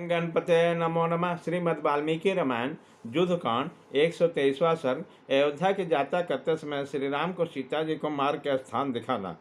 गणपते नमो नमः। श्रीमद् वाल्मीकि रामायण युद्धकांड 123वां सर्ग। अयोध्या की यात्रा करते समय श्री राम को सीता जी को मार्ग का स्थान दिखाना।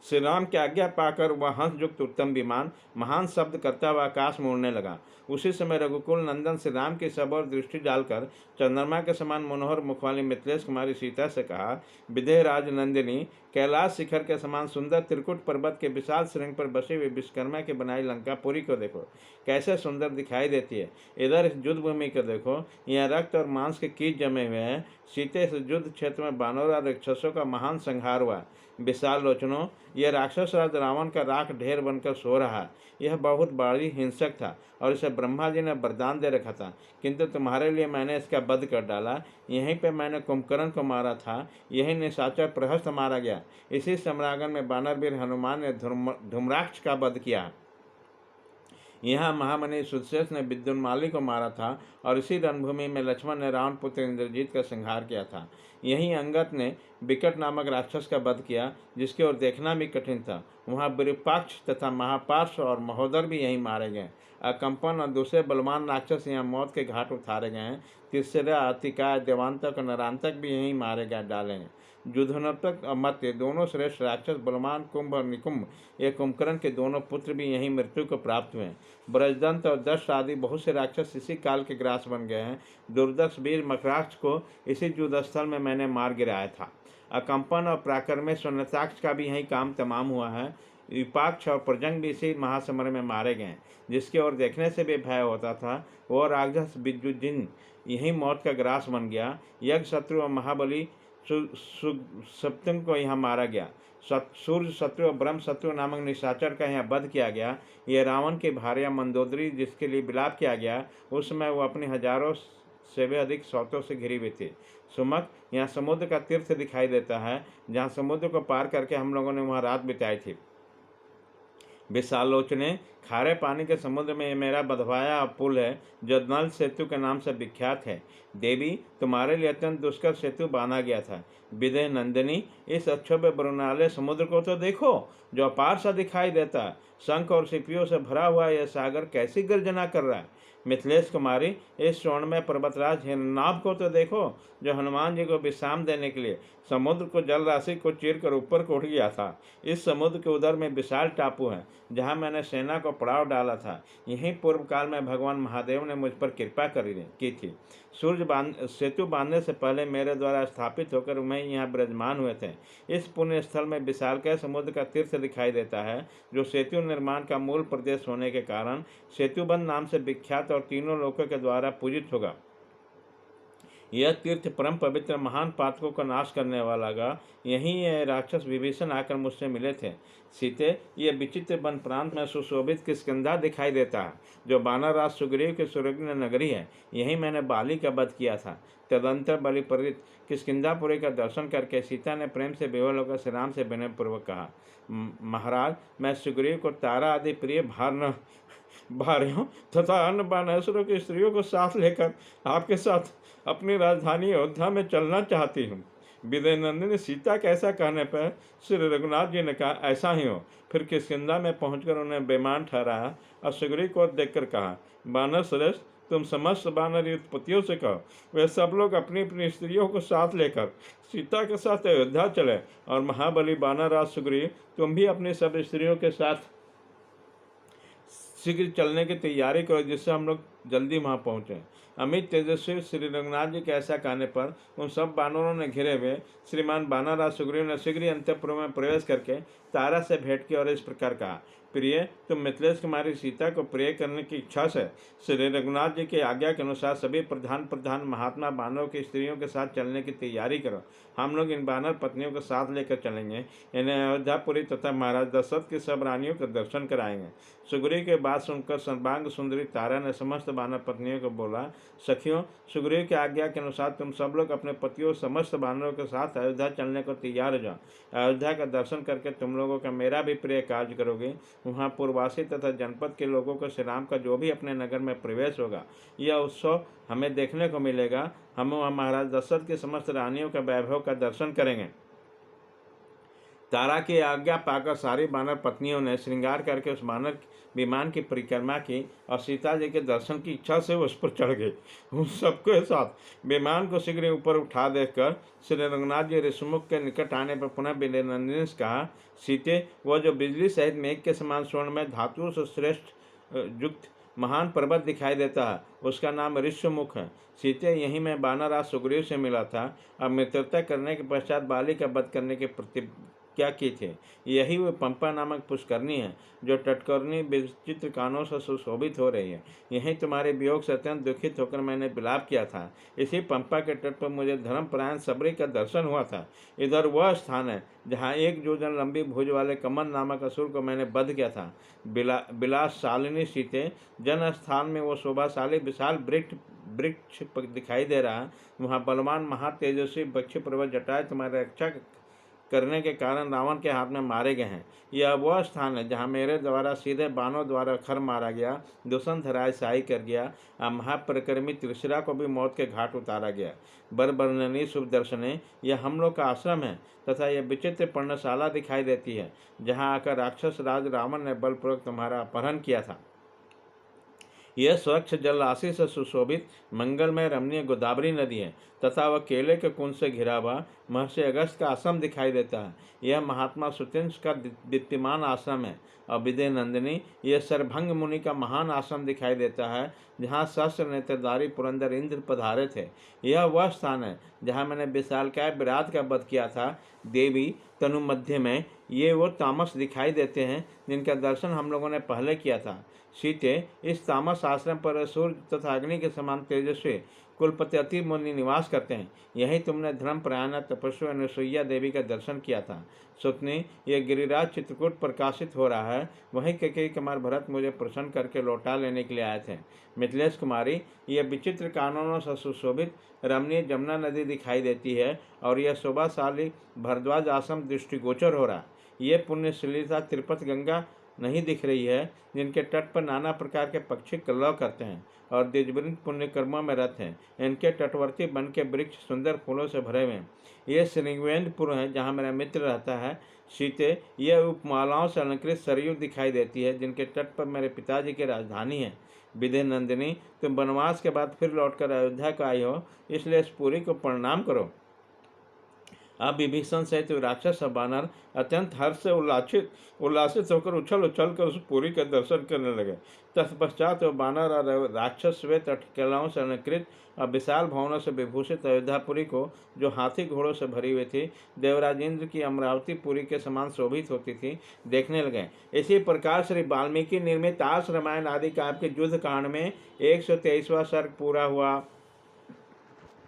श्री राम की आज्ञा पाकर वह हंस युक्त उत्तम विमान महान शब्द करता हुआ आकाश में उड़ने लगा। उसी समय रघुकुल नंदन श्री राम की सब और दृष्टि डालकर चंद्रमा के समान मनोहर मुख वाली मिथिलेश कुमारी सीता से कहा, विदेह राज नंदिनी, कैलाश शिखर के समान सुंदर त्रिकुट पर्वत के विशाल श्रृंग पर बसी हुई विश्वकर्मा की बनाई लंकापुरी को देखो, कैसे सुंदर दिखाई देती है। इधर इस युद्ध भूमि को देखो, यहाँ रक्त और मांस के कीट जमे हुए हैं। सीते इस युद्ध क्षेत्र में बानर और राक्षसों का महान संहार हुआ। विशाल लोचनों, यह राक्षस राज रावण का राख ढेर बनकर सो रहा है। यह बहुत बड़ी हिंसक था और इसे ब्रह्मा जी ने वरदान दे रखा था, किंतु तुम्हारे लिए मैंने इसका वध कर डाला। यहीं पे मैंने कुंभकर्ण को मारा था, यही निशाचर प्रहस्त मारा गया। इसी सम्रागन में बानरवीर हनुमान ने धूम्राक्ष का वध किया। यहाँ महामणि सुदशेष ने विद्युन्माली को मारा था और इसी रणभूमि में लक्ष्मण ने रावण पुत्र इंद्रजीत का संहार किया था। यहीं अंगद ने विकट नामक राक्षस का वध किया, जिसकी ओर देखना भी कठिन था। वहाँ विरूपाक्ष तथा महापार्श और महोदर भी यहीं मारे गए। अकंपन और दूसरे बलवान राक्षस यहाँ मौत के घाट उतारे गए हैं। तीसरा अतिकाय, देवांतक और नरांतक भी यहीं मारे गए डाले हैं। युद्धनोत्तक और मत्य दोनों श्रेष्ठ राक्षस बलवान कुंभ और निकुंभ, ये कुंभकर्ण के दोनों पुत्र भी यहीं मृत्यु को प्राप्त हुए हैं। ब्रजदंत और दश आदि बहुत से राक्षस इसी काल के ग्रास बन गए हैं। दुर्दक्ष वीर मकराक्ष को इसी युद्ध स्थल में मैंने मार गिराया था। अकंपन और प्राक्रमेश और नताक्ष का भी यही काम तमाम हुआ है। विपाक्ष और प्रजंग भी इसी महासमर में मारे गए, जिसकी ओर देखने से भी भय होता था। वो राक्षस विद्युजिन यही मौत का ग्रास बन गया। यज्ञ शत्रु और महाबली सप्तम को यहाँ मारा गया। सूर्य शत्रु और ब्रह्म शत्रु नामक निशाचर का यहाँ वध किया गया। यह रावण की भार्या मंदोदरी, जिसके लिए विलाप किया गया, उस समय वो अपनी हजारों से भी अधिक सौतों से घिरी हुई थी। सुमक, यहाँ समुद्र का तीर्थ दिखाई देता है, जहाँ समुद्र को पार करके हम लोगों ने वहाँ रात बिताई थी। विशालोचने, खारे पानी के समुद्र में मेरा बंधवाया पुल है, जो नल सेतु के नाम से विख्यात है। देवी, तुम्हारे लिए अत्यंत दुष्कर सेतु बांधा गया था। विदेह नंदिनी, इस अक्षोभ्य बरुणालय समुद्र को तो देखो, जो अपार सा दिखाई देता है। शंख और सिपियों से भरा हुआ यह सागर कैसी गर्जना कर रहा है। मिथिलेश कुमारी, इस स्वर्णमय पर्वतराज हिरनाभ को तो देखो, जो हनुमान जी को विश्राम देने के लिए समुद्र को जल राशि को चीर कर ऊपर को उठ गया था। इस समुद्र के उधर में विशाल टापू है, जहाँ मैंने सेना को पड़ाव डाला था। यहीं पूर्व काल में भगवान महादेव ने मुझ पर कृपा की थी। सेतु बांधने से पहले मेरे द्वारा स्थापित होकर मैं यहाँ विराजमान हुए थे। इस पुण्य स्थल में विशालकाय समुद्र का तीर्थ दिखाई देता है, जो सेतु निर्माण का मूल प्रदेश होने के कारण सेतुबंध नाम से विख्यात और तीनों लोकों के द्वारा पूजित होगा। यह तीर्थ परम पवित्र महान पातकों का नाश करने वाला गा। यहीं यह राक्षस विभीषण आकर मुझसे मिले थे। सीते, यह विचित्र वन प्रांत में सुशोभित किष्किंधा दिखाई देता है, जो बानरराज सुग्रीव की सुरग्न नगरी है। यहीं मैंने बाली का वध किया था। तदंतर बलिपरीत किष्किंधापुरी का दर्शन करके सीता ने प्रेम से विवल होकर श्री राम से विनयपूर्वक कहा, महाराज, मैं सुग्रीव को तारा आदि प्रिय भार्यों तथा अन्य बानसुरों की स्त्रियों को साथ लेकर आपके साथ अपनी राजधानी अयोध्या में चलना चाहती हूँ। विदय नंदिनी सीता के ऐसा कहने पर श्री रघुनाथ जी ने कहा, ऐसा ही हो। फिर किष्किंधा में पहुंचकर उन्हें बेमान ठहराया और सुग्रीव को देखकर कहा, बानर श्रेष्ठ, तुम समस्त बानर युद्धपतियों से कहो, वे सब लोग अपनी अपनी स्त्रियों को साथ लेकर सीता के साथ अयोध्या चले, और महाबली बानरराज सुग्रीव, तुम भी अपनी सब स्त्रियों के साथ शीघ्र चलने की तैयारी करो, जिससे हम लोग जल्दी वहाँ पहुँचें। अमित तेजस्वी श्री रघुनाथ जी के ऐसा कहने पर उन सब बानरों ने घिरे हुए श्रीमान बानरराज सुग्रीव ने शीघ्र अंतःपुर में प्रवेश करके तारा से भेंट की और इस प्रकार कहा, प्रिय, तुम मिथिलेश कुमारी सीता को प्रिय करने की इच्छा से श्री रघुनाथ जी की आज्ञा के अनुसार सभी प्रधान महात्मा बानरों की स्त्रियों के साथ चलने की तैयारी करो। हम लोग इन बानर पत्नियों को साथ लेकर चलेंगे। इन्हें अयोध्यापुरी तथा महाराज दशरथ की सब रानियों का दर्शन कराएंगे। सुग्रीव के बात सुनकर सर्वांग सुंदरी तारा ने समस्त बानर पत्नियों को बोला, सखियों, सुग्रीव की आज्ञा के अनुसार तुम सब लोग अपने पतियों समस्त बानरों के साथ अयोध्या चलने को तैयार हो जाओ। अयोध्या का दर्शन करके तुम लोगों का मेरा भी प्रिय कार्य करोगे। वहाँ पूर्ववासी तथा जनपद के लोगों को श्री राम का जो भी अपने नगर में प्रवेश होगा, यह उत्सव हमें देखने को मिलेगा। हम वहाँ महाराज दशरथ की समस्त रानियों का वैभव का दर्शन करेंगे। तारा की आज्ञा पाकर सारी बानर पत्नियों ने श्रृंगार करके उस बानर विमान की परिक्रमा की और सीता जी के दर्शन की इच्छा से उस पर चढ़ गए। उन सबके साथ विमान को शीघ्र ही ऊपर उठा देखकर श्री रघुनाथ जी ऋषिमुख के निकट आने पर पुनः विनय नंदिनी से कहा, सीते, वह जो बिजली सहित मेघ के समान स्वर्ण में धातुओं से श्रेष्ठ युक्त महान पर्वत दिखाई देता है, उसका नाम ऋषिमुख है। सीते, यही मैं वानरराज सुग्रीव से मिला था। अब मित्रता करने के पश्चात बाली का वध करने की प्रतिज्ञा की थी। यही वो पंपा नामक पुष्करणी है जो टटकरनी विचित्र कानों से सुशोभित हो रही है। यही तुम्हारे वियोग से अत्यंत दुखित होकर मैंने विलाप किया था। इसी पंपा के तट पर मुझे धर्मपरायण सबरी का दर्शन हुआ था। इधर वह स्थान है जहाँ 1 योजन लंबी भुज वाले कमन नामक असुर को मैंने वध किया था। बिलास शालिनी सीते, जन स्थान में वो शोभाशाली विशाल वृक्ष दिखाई दे रहा है। वहाँ बलवान महातेजस्वी बक्ष पर्वत जटाएं तुम्हारी रक्षा करने के कारण रावण के हाथ में मारे गए हैं। यह वह स्थान है जहाँ मेरे द्वारा सीधे बाणों द्वारा खर मारा गया, दूषण धराशायी कर गया और महापरिक्रमी त्रिशिरा को भी मौत के घाट उतारा गया। बरबर्णनी शुभ दर्शने, यह हम लोग का आश्रम है तथा यह विचित्र पर्णशाला दिखाई देती है जहाँ आकर राक्षस राज रावण ने बलपूर्वक तुम्हारा अपहरण किया था। यह स्वच्छ जल राशि से सुशोभित मंगलमय रमणीय गोदावरी नदी है तथा वह केले के कुंज से घिरा हुआ महर्षि अगस्त का आश्रम दिखाई देता है। यह महात्मा सुतिंस का दीप्तिमान आश्रम है। और विदय नंदिनी, यह सरभंग मुनि का महान आश्रम दिखाई देता है जहाँ सहस्र नेत्रधारी पुरंदर इंद्र पधारे थे। यह वह स्थान है जहाँ मैंने विशालकाय विराट का वध किया था। देवी तनु मध्य में ये वो तामस दिखाई देते हैं जिनका दर्शन हम लोगों ने पहले किया था। सीते, इस तामस आश्रम पर सूर्य तथा अग्नि के समान तेजस्वी कुलपति अति मुनि निवास करते हैं। यही तुमने धर्मपरायण तपस्वी अनुसुईया देवी का दर्शन किया था। सुतनी, यह गिरिराज चित्रकूट प्रकाशित हो रहा है। वहीं कैकेयी कुमार भरत मुझे प्रसन्न करके लौटा लेने के लिए आए थे। मिथिलेश कुमारी, यह विचित्र कानूनों से सुशोभित रमणीय जमुना नदी दिखाई देती है और यह शोभाशाली भरद्वाज आश्रम दृष्टिगोचर हो रहा है। ये पुण्यशीलिता तिरुपति गंगा नहीं दिख रही है जिनके तट पर नाना प्रकार के पक्षी कलरव करते हैं और द्विजवृंद पुण्यकर्मों में रत हैं। इनके तटवर्ती वन के वृक्ष सुंदर फूलों से भरे हुए हैं। ये श्रृंगवेंद्रपुर है जहाँ मेरा मित्र रहता है। सीते, यह उपमालाओं से अलंकृत सरयू दिखाई देती है जिनके तट पर मेरे पिताजी की राजधानी है। विदय नंदिनी, तुम वनवास के बाद फिर लौटकर अयोध्या को आई हो, इसलिए इस पुरी को प्रणाम करो। अब विभीषण सहित राक्षस बानर अत्यंत हर्ष से उल्लासित होकर उछल कर उस पुरी का दर्शन करने लगे। तत्पश्चात वह बानर और राक्षस श्वेत अटकलाओं से अलंकृत और विशाल भवनों से विभूषित अयोध्यापुरी को, जो हाथी घोड़ों से भरी हुई थी, देवराज इंद्र की अमरावती पुरी के समान शोभित होती थी, देखने लगे। इसी प्रकार श्री वाल्मीकि निर्मित आस रामायण आदि काव्य के युद्ध कांड में 123वां सर्ग पूरा हुआ।